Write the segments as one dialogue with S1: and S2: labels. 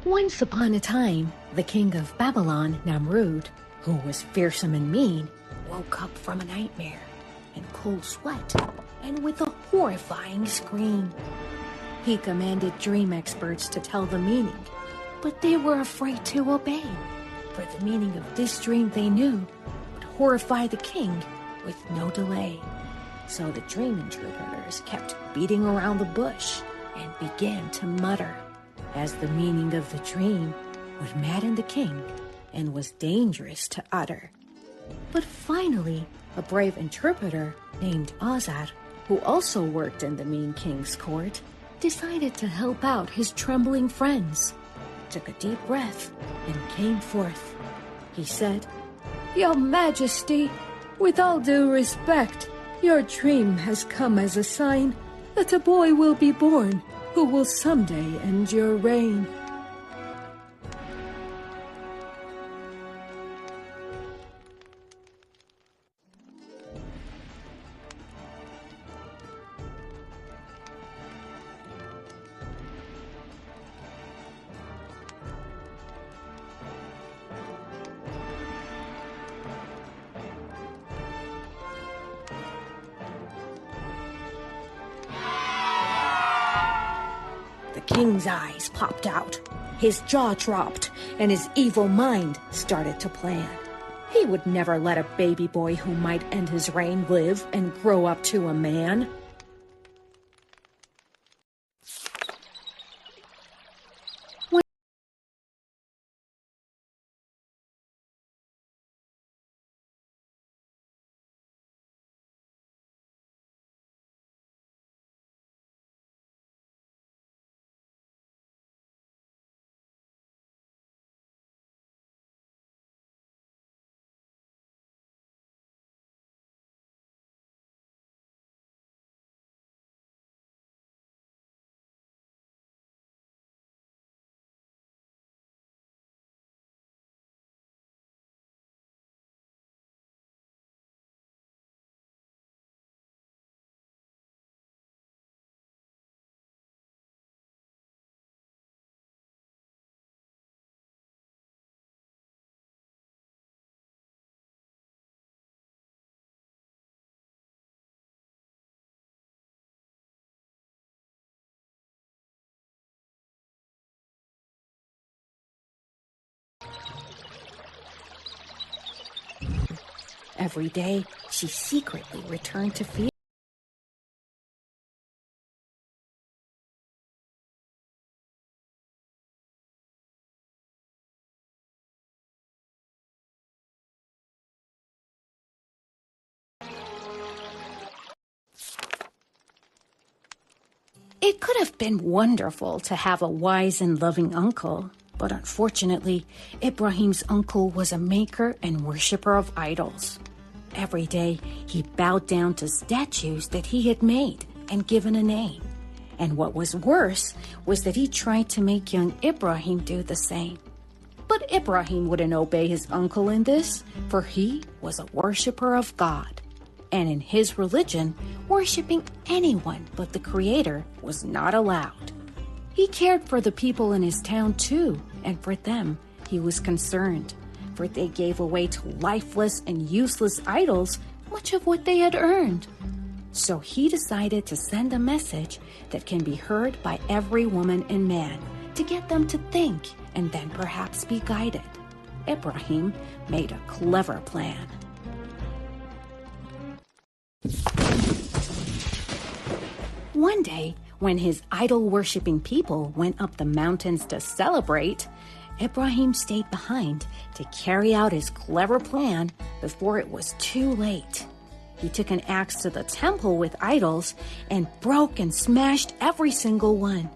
S1: Once upon a time, the king of Babylon, Namrud, who was fearsome and mean, woke up from a nightmare in cold sweat and with a horrifying scream. He commanded dream experts to tell the meaning, but they were afraid to obey, for the meaning of this dream they knew would horrify the king with no delay. So the dream interpreters kept beating around the bush and began to mutter, as the meaning of the dream would madden the king and was dangerous to utter. But finally, a brave interpreter named Azar, who also worked in the mean king's court, decided to help out his trembling friends, took a deep breath, and came forth. He said, "Your Majesty, with all due respect, your dream has come as a sign that a boy will be born who will someday end your reign." The king's eyes popped out, his jaw dropped, and his evil mind started to plan. He would never let a baby boy who might end his reign live and grow up to a man. Every day, she secretly returned to fear. It could have been wonderful to have a wise and loving uncle, but unfortunately, Ibrahim's uncle was a maker and worshiper of idols. Every day, he bowed down to statues that he had made and given a name. And what was worse was that he tried to make young Ibrahim do the same. But Ibrahim wouldn't obey his uncle in this, for he was a worshiper of God. And in his religion, worshiping anyone but the Creator was not allowed. He cared for the people in his town too, and for them he was concerned, for they gave away to lifeless and useless idols much of what they had earned. So he decided to send a message that can be heard by every woman and man to get them to think and then perhaps be guided. Ibrahim made a clever plan. One day, when his idol-worshipping people went up the mountains to celebrate, Ibrahim stayed behind to carry out his clever plan before it was too late. He took an axe to the temple with idols and broke and smashed every single one.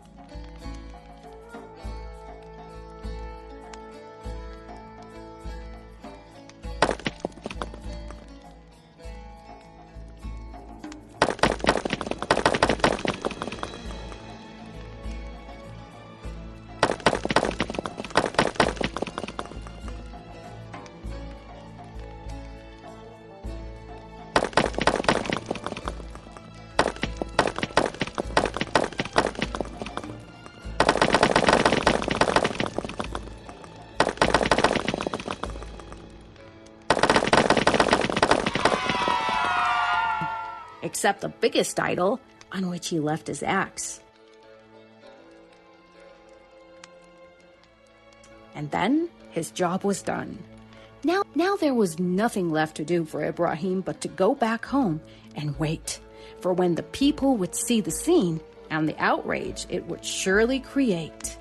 S1: except the biggest idol, on which he left his axe. And then his job was done. Now there was nothing left to do for Ibrahim but to go back home and wait for when the people would see the scene and the outrage it would surely create.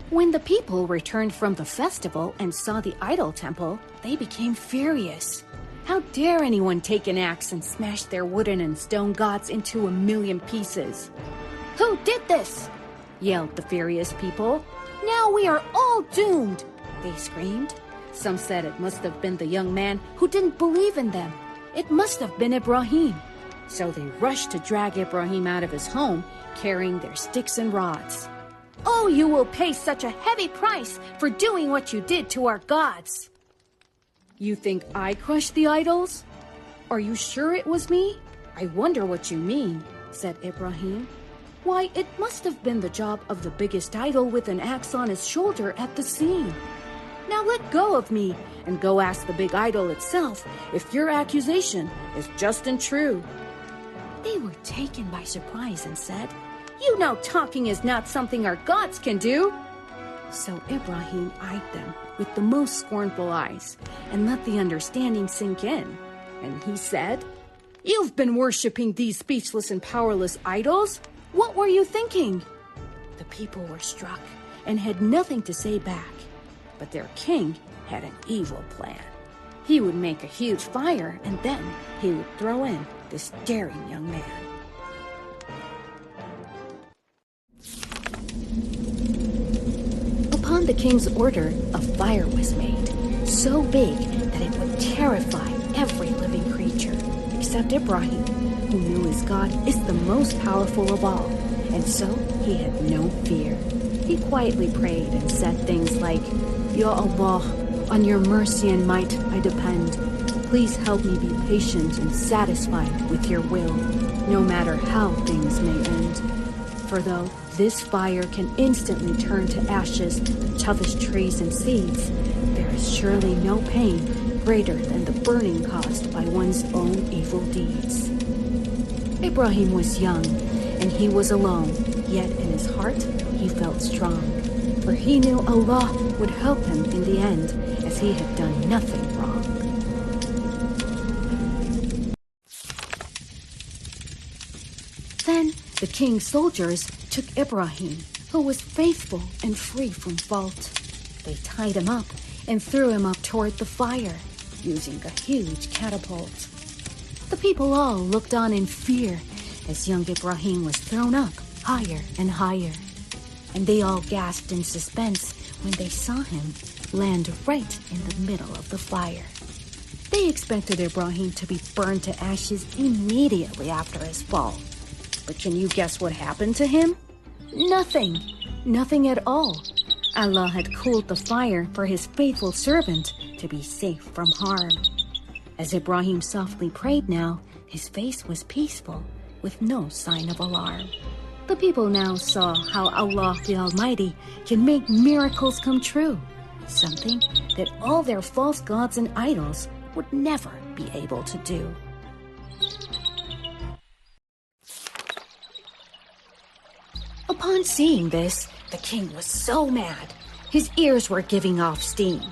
S1: When the people returned from the festival and saw the idol temple, they became furious. How dare anyone take an axe and smash their wooden and stone gods into a million pieces? "Who did this?" yelled the furious people. "Now we are all doomed," they screamed. Some said it must have been the young man who didn't believe in them. It must have been Ibrahim. So they rushed to drag Ibrahim out of his home, carrying their sticks and rods. "Oh, you will pay such a heavy price for doing what you did to our gods." "You think I crushed the idols? Are you sure it was me? I wonder what you mean," said Ibrahim. "Why, it must have been the job of the biggest idol with an axe on his shoulder at the scene. Now let go of me and go ask the big idol itself if your accusation is just and true." They were taken by surprise and said, "You know talking is not something our gods can do." So Ibrahim eyed them with the most scornful eyes and let the understanding sink in. And he said, "You've been worshipping these speechless and powerless idols. What were you thinking?" The people were struck and had nothing to say back. But their king had an evil plan. He would make a huge fire and then he would throw in this daring young man. Upon the king's order, a fire was made, so big that it would terrify every living creature, except Ibrahim, who knew his God is the most powerful of all, and so he had no fear. He quietly prayed and said things like, "Ya Allah, on your mercy and might I depend. Please help me be patient and satisfied with your will, no matter how things may end. For though this fire can instantly turn to ashes the toughest trees and seeds, there is surely no pain greater than the burning caused by one's own evil deeds." Ibrahim was young and he was alone, yet in his heart he felt strong, for he knew Allah would help him in the end, as he had done nothing wrong. Then the king's soldiers took Ibrahim, who was faithful and free from fault. They tied him up and threw him up toward the fire, using a huge catapult. The people all looked on in fear as young Ibrahim was thrown up higher and higher. And they all gasped in suspense when they saw him land right in the middle of the fire. They expected Ibrahim to be burned to ashes immediately after his fall. But can you guess what happened to him? Nothing. Nothing at all. Allah had cooled the fire for his faithful servant to be safe from harm. As Ibrahim softly prayed now, his face was peaceful, with no sign of alarm. The people now saw how Allah the Almighty can make miracles come true, something that all their false gods and idols would never be able to do. Upon seeing this, the king was so mad. His ears were giving off steam.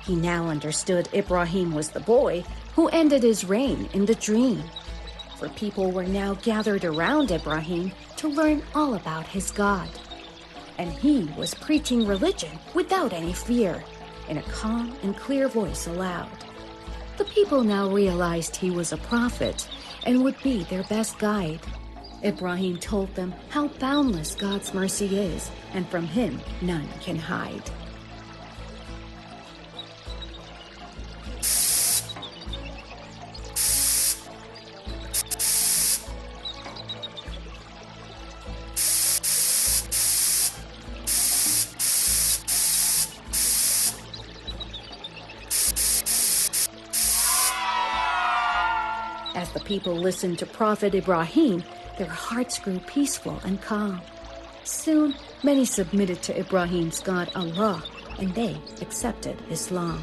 S1: He now understood Ibrahim was the boy who ended his reign in the dream. For people were now gathered around Ibrahim to learn all about his God. And he was preaching religion without any fear, in a calm and clear voice aloud. The people now realized he was a prophet and would be their best guide. Ibrahim told them how boundless God's mercy is, and from him none can hide. As the people listened to Prophet Ibrahim, their hearts grew peaceful and calm. Soon, many submitted to Ibrahim's God Allah, and they accepted Islam.